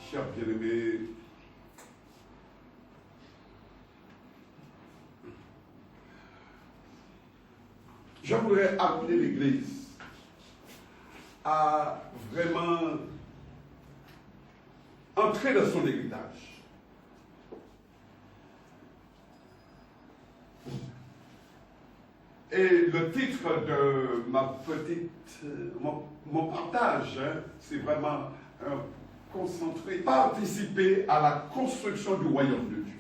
Chers bien-aimés, je voudrais appeler l'Église à vraiment entrer dans son héritage. Et le titre de mon partage, c'est vraiment concentré, participer à la construction du royaume de Dieu.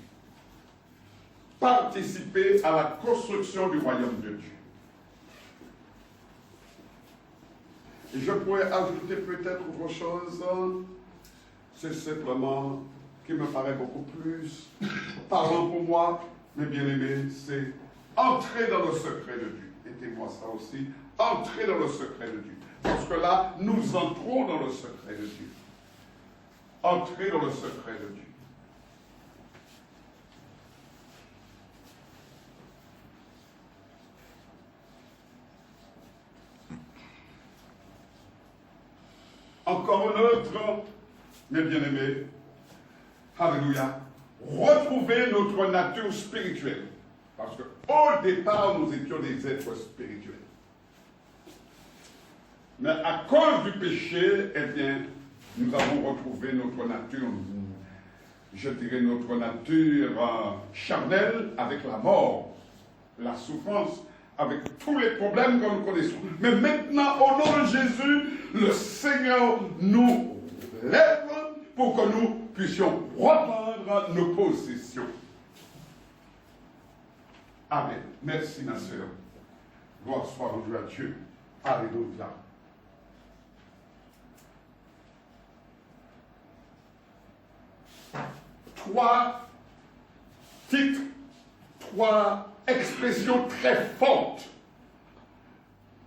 Participer à la construction du royaume de Dieu. Et je pourrais ajouter peut-être autre chose, c'est simplement, qui me paraît beaucoup plus parlant pour moi, mes bien-aimés, c'est entrer dans le secret de Dieu. Mettez-moi ça aussi, entrer dans le secret de Dieu. Parce que là, nous entrons dans le secret de Dieu. Entrer dans le secret de Dieu. Encore un autre, mes bien-aimés, alléluia, retrouver notre nature spirituelle. Parce qu'au départ, nous étions des êtres spirituels. Mais à cause du péché, eh bien, nous avons retrouvé notre nature, je dirais notre nature charnelle avec la mort, la souffrance, avec tous les problèmes que nous connaissons. Mais maintenant, au nom de Jésus, le Seigneur nous lève pour que nous puissions reprendre nos positions. Amen. Merci, ma soeur. Gloire soit rendue à Dieu. Alléluia. Trois titres, trois expressions très fortes,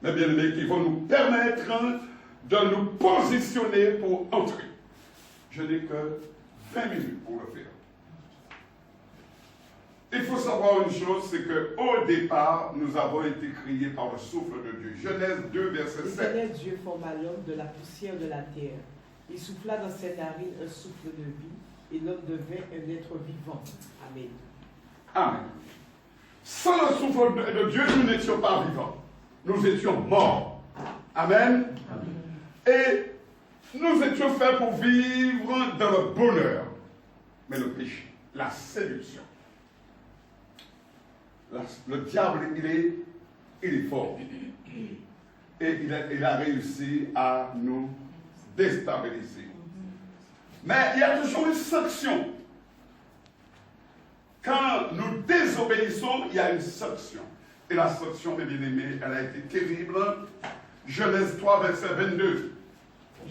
mes bien-aimés, qui vont nous permettre de nous positionner pour entrer. Je n'ai que 20 minutes pour le faire. Il faut savoir une chose, c'est qu'au départ, nous avons été créés par le souffle de Dieu. Genèse 2, verset 7. L'éternel Dieu forma l'homme de la poussière de la terre. Il souffla dans ses narines un souffle de vie, et l'homme devint un être vivant. Amen. Amen. Sans le souffle de Dieu, nous n'étions pas vivants. Nous étions morts. Amen. Amen. Et nous étions faits pour vivre dans le bonheur. Mais le péché, la séduction. Le diable, il est fort. Et il a réussi à nous déstabiliser. Mais il y a toujours une sanction. Quand nous désobéissons, il y a une sanction. Et la sanction, mes bien-aimés, elle a été terrible. Genèse 3, verset 22.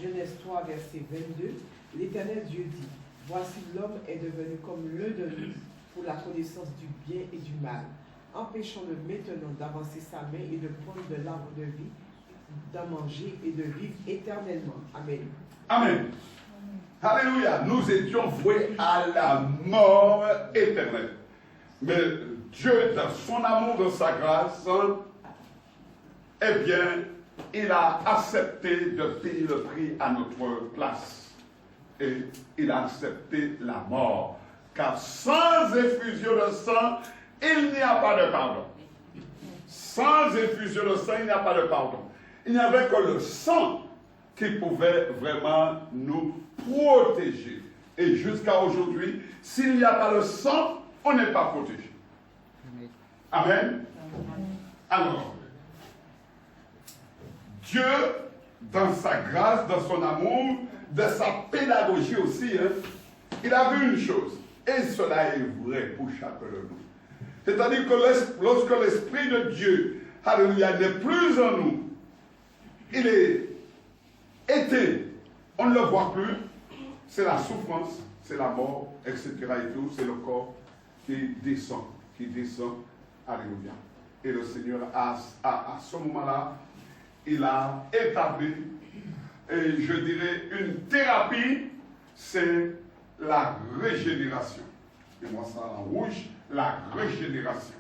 Genèse 3, verset 22. L'Éternel Dieu dit, voici l'homme est devenu comme l'un de nous pour la connaissance du bien et du mal. Empêchons-le maintenant d'avancer sa main et de prendre de l'arbre de vie, d'en manger et de vivre éternellement. Amen. Amen. Alléluia. Nous étions voués à la mort éternelle. Mais Dieu, dans son amour, dans sa grâce, eh bien, il a accepté de payer le prix à notre place. Et il a accepté la mort. Car sans effusion de sang, il n'y a pas de pardon. Sans effusion de sang, il n'y a pas de pardon. Il n'y avait que le sang qui pouvait vraiment nous protéger. Et jusqu'à aujourd'hui, s'il n'y a pas le sang, on n'est pas protégé. Amen. Alors, Dieu, dans sa grâce, dans son amour, de sa pédagogie aussi, il a vu une chose. Et cela est vrai pour chacun de nous. C'est-à-dire que lorsque l'Esprit de Dieu, alléluia, n'est plus en nous, il est éteint, on ne le voit plus, c'est la souffrance, c'est la mort, etc. et tout, c'est le corps qui descend, alléluia. Et le Seigneur, à ce moment-là, il a établi, et je dirais, une thérapie, c'est la régénération. Et moi, ça en rouge, la régénération.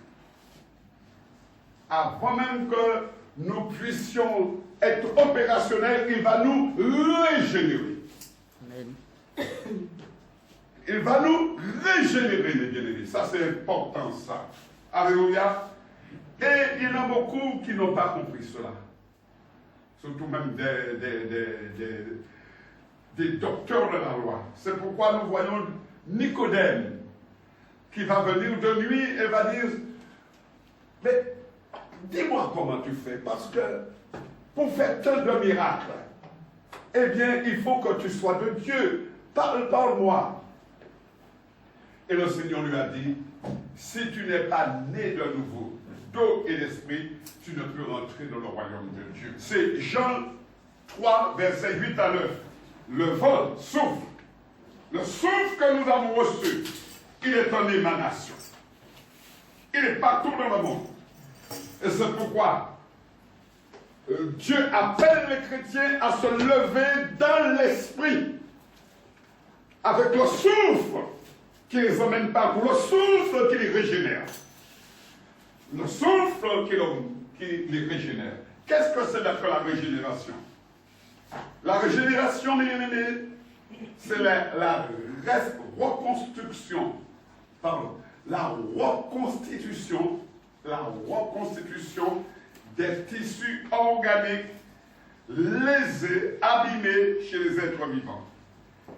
Avant même que nous puissions être opérationnels, il va nous régénérer. Amen. Il va nous régénérer, mes bien-aimés. Ça, c'est important, ça. Alléluia. Et il y en a beaucoup qui n'ont pas compris cela. Surtout même des docteurs de la loi. C'est pourquoi nous voyons Nicodème qui va venir de nuit et va dire, mais dis-moi comment tu fais, parce que pour faire tant de miracles, eh bien, il faut que tu sois de Dieu. Parle-moi. Et le Seigneur lui a dit, si tu n'es pas né de nouveau, d'eau et d'esprit, tu ne peux rentrer dans le royaume de Dieu. C'est Jean 3, versets 8 à 9. Le vent souffle. Le souffle que nous avons reçu, il est en émanation. Il est partout dans le monde. Et c'est pourquoi Dieu appelle les chrétiens à se lever dans l'esprit. Avec le souffle qui les emmène partout. Le souffle qui les régénère. Le souffle qui les régénère. Qu'est-ce que c'est que la régénération? La régénération, mes amis, c'est la reconstruction. Pardon. La reconstitution des tissus organiques lésés, abîmés chez les êtres vivants.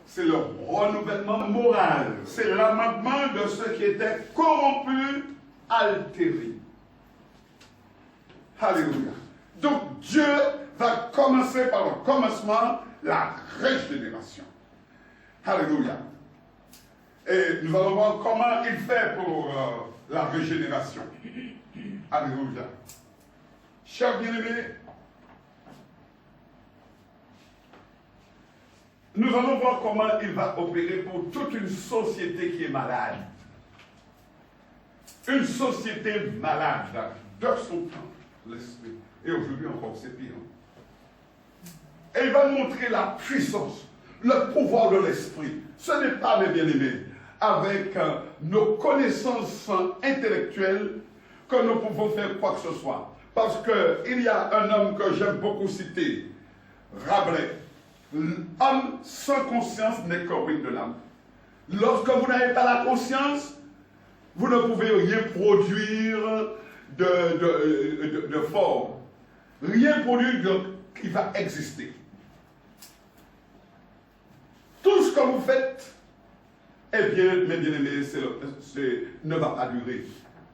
C'est le renouvellement moral. C'est l'amendement de ce qui était corrompu, altéré. Alléluia. Donc Dieu va commencer par le commencement, la régénération. Alléluia. Et nous allons voir comment il fait pour la régénération. Alléluia. Chers bien-aimés, nous allons voir comment il va opérer pour toute une société qui est malade. Une société malade de son temps, l'esprit. Et aujourd'hui encore, c'est pire. Et il va montrer la puissance, le pouvoir de l'esprit. Ce n'est pas, mes bien-aimés, avec nos connaissances intellectuelles que nous pouvons faire quoi que ce soit. Parce qu'il y a un homme que j'aime beaucoup citer, Rabelais. L'homme sans conscience n'est que ruine de l'âme. Lorsque vous n'avez pas la conscience, vous ne pouvez rien produire de fort. Rien produire qui va exister. Tout ce que vous faites, eh bien, mes bien-aimés, ne va pas durer.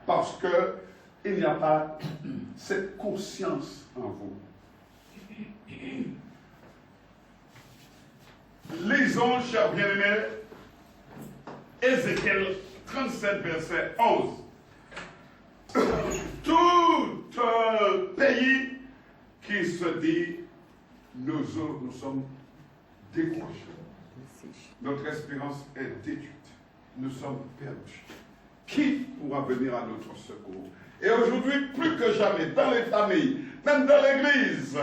Parce qu'il n'y a pas cette conscience en vous. Lisons, chers bien-aimés, Ézéchiel 37, verset 11. Tout un pays qui se dit, nous sommes découragés. Notre espérance est détruite. Nous sommes perdus. Qui pourra venir à notre secours? Et aujourd'hui, plus que jamais, dans les familles, même dans l'Église,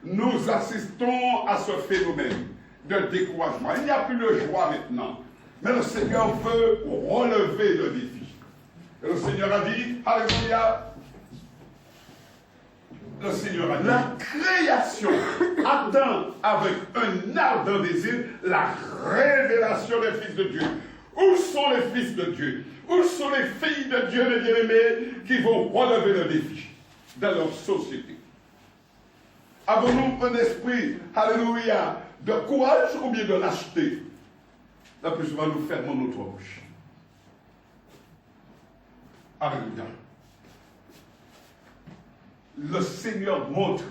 nous assistons à ce phénomène de découragement. Il n'y a plus de joie maintenant. Mais le Seigneur veut relever le défi. Et le Seigneur a dit, alléluia, le Seigneur a dit, la création attend avec un ardent désir la révélation des fils de Dieu. Où sont les fils de Dieu? Où sont les filles de Dieu, les bien-aimés, qui vont relever le défi dans leur société? Avons-nous un esprit, alléluia, de courage ou bien de lâcheté? La plus souvent, nous fermons notre bouche. Alléluia. Le Seigneur montre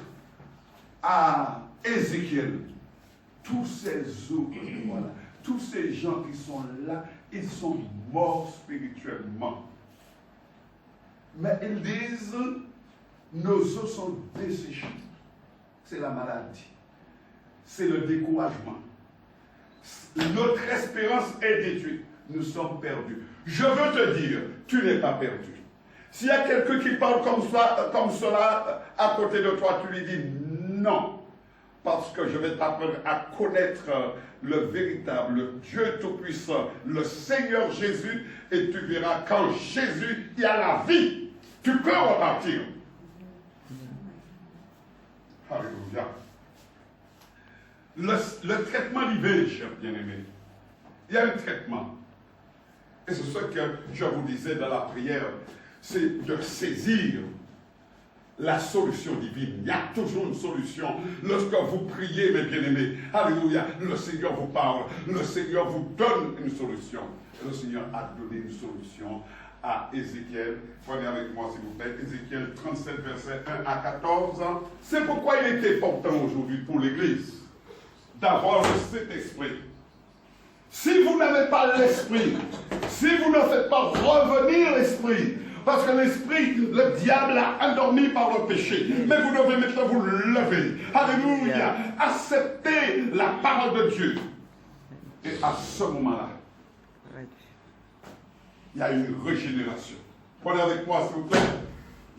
à Ézéchiel tous ces eaux, voilà, tous ces gens qui sont là, ils sont morts spirituellement. Mais ils disent, nos os sont desséchés. C'est la maladie. C'est le découragement. Notre espérance est détruite. Nous sommes perdus. Je veux te dire, tu n'es pas perdu. S'il y a quelqu'un qui parle comme cela à côté de toi, tu lui dis non. Parce que je vais t'apprendre à connaître le véritable Dieu Tout-Puissant, le Seigneur Jésus, et tu verras qu'en Jésus, il y a la vie. Tu peux repartir. le traitement divin, chers bien-aimés. Il y a un traitement. Et c'est ce que je vous disais dans la prière, c'est de saisir la solution divine. Il y a toujours une solution. Lorsque vous priez, mes bien-aimés, alléluia, le Seigneur vous parle, le Seigneur vous donne une solution. Et le Seigneur a donné une solution à Ézéchiel. Prenez avec moi, s'il vous plaît, Ézéchiel 37, versets 1 à 14. C'est pourquoi il est important aujourd'hui pour l'Église d'avoir le Saint-Esprit. Si vous n'avez pas l'Esprit, si vous ne faites pas revenir l'Esprit, parce que l'esprit, le diable a endormi par le péché. Mais vous devez maintenant vous lever. Alléluia. Accepter la parole de Dieu. Et à ce moment-là, il y a une régénération. Prenez avec moi, s'il vous plaît.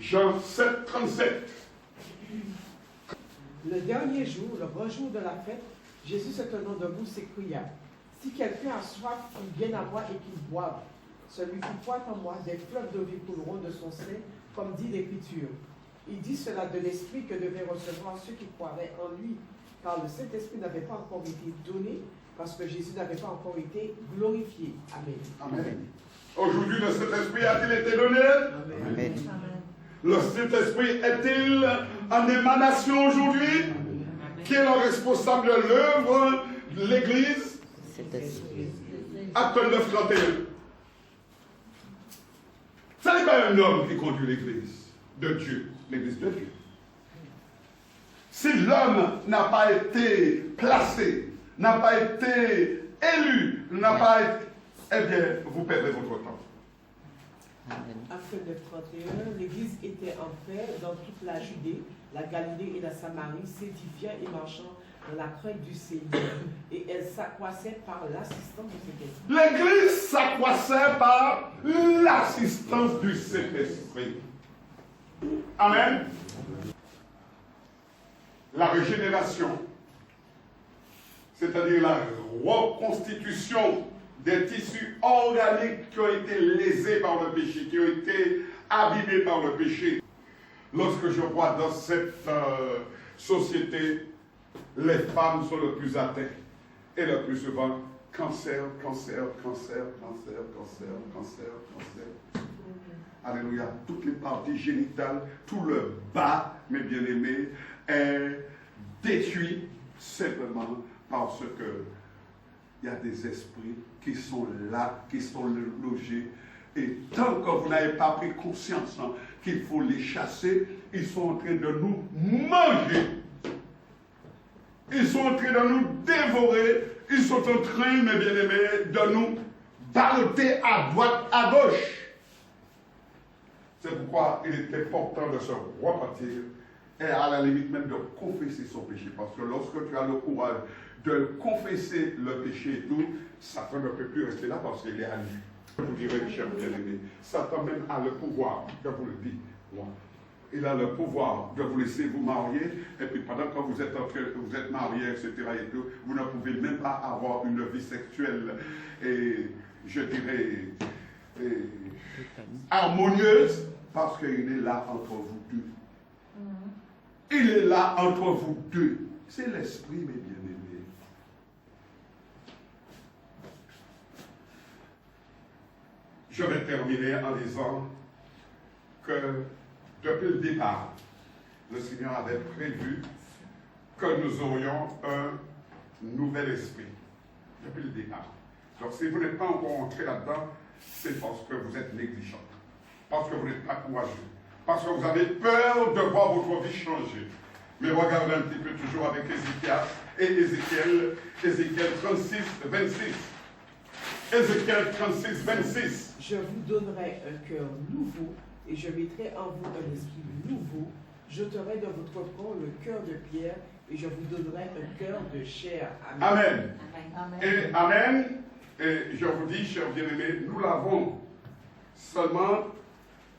Jean 7, 37. Le dernier jour, le grand jour de la fête, Jésus se tenant debout s'écria, « Si quelqu'un a soif, qu'il vienne à moi et qu'il boive. Celui qui croit en moi, des fleuves d'eau vie couleront de son sein, comme dit l'Écriture. » Il dit cela de l'Esprit que devaient recevoir ceux qui croiraient en lui, car le Saint-Esprit n'avait pas encore été donné, parce que Jésus n'avait pas encore été glorifié. Amen. Amen. Aujourd'hui, le Saint-Esprit a-t-il été donné? Amen. Amen. Le Saint-Esprit est-il en émanation aujourd'hui? Qui est le responsable de l'œuvre de l'Église? Saint-Esprit. Acte 9, 31. Ce n'est pas un homme qui conduit l'Église de Dieu, l'Église de Dieu. Si l'homme n'a pas été placé, n'a pas été élu, n'a pas été... Eh bien, vous perdez votre temps. Acte 9, 31, l'Église était en paix dans toute la Judée, la Galilée et la Samarie, s'édifiant et marchant dans la crainte du Seigneur. Et elle s'accroissait par l'assistance du Saint-Esprit. L'Église s'accroissait par l'assistance du Saint-Esprit. Amen. La régénération, c'est-à-dire la reconstitution des tissus organiques qui ont été lésés par le péché, qui ont été abîmés par le péché. Lorsque je vois dans cette société, les femmes sont le plus atteintes et le plus souvent cancer. Alléluia. Toutes les parties génitales, tout le bas, mes bien-aimés, est détruit simplement parce que il y a des esprits qui sont là, qui sont logés. Et tant que vous n'avez pas pris conscience qu'il faut les chasser, ils sont en train de nous manger. Ils sont en train de nous dévorer. Ils sont en train, mes bien-aimés, de nous balloter à droite, à gauche. C'est pourquoi il est important de se repentir et à la limite même de confesser son péché. Parce que lorsque tu as le courage de confesser le péché et tout, Satan ne peut plus rester là parce qu'il est à lui. Je vous dirais, cher bien-aimé, Satan même a le pouvoir, je vous le dis, moi. Il a le pouvoir de vous laisser vous marier, et puis pendant que vous êtes marié, etc., et tout, vous ne pouvez même pas avoir une vie sexuelle, et je dirais, harmonieuse, parce qu'il est là entre vous deux. Il est là entre vous deux. C'est l'esprit, mes bien-aimés. Je vais terminer en disant que depuis le départ, le Seigneur avait prévu que nous aurions un nouvel esprit. Depuis le départ. Donc si vous n'êtes pas encore entré là-dedans, c'est parce que vous êtes négligent. Parce que vous n'êtes pas courageux. Parce que vous avez peur de voir votre vie changer. Mais regardez un petit peu toujours avec Ézéchiel 36, 26. Ézéchiel 36, 26. Je vous donnerai un cœur nouveau et je mettrai en vous un esprit nouveau. J'ôterai de votre corps le cœur de pierre et je vous donnerai un cœur de chair. Amen. Amen. Et amen. Et je vous dis, chers bien-aimés, nous l'avons. Seulement,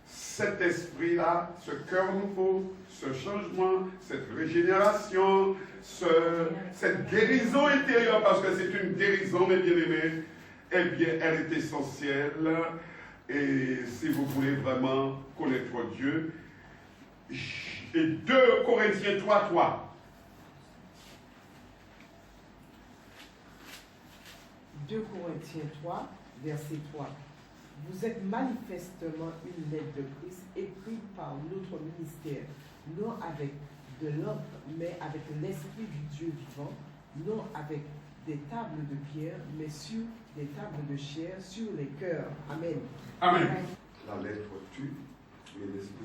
cet esprit-là, ce cœur nouveau, ce changement, cette régénération, cette guérison intérieure, parce que c'est une guérison, mes bien-aimés, eh bien, elle est essentielle. Et si vous voulez vraiment connaître Dieu, et 2 Corinthiens 3, 3. 2 Corinthiens 3, verset 3. Vous êtes manifestement une lettre de Christ écrite par notre ministère, non avec de l'encre, mais avec l'Esprit du Dieu vivant, non avec des tables de pierre, mais sur des tables de chair, sur les cœurs. Amen. Amen. La lettre tue et l'esprit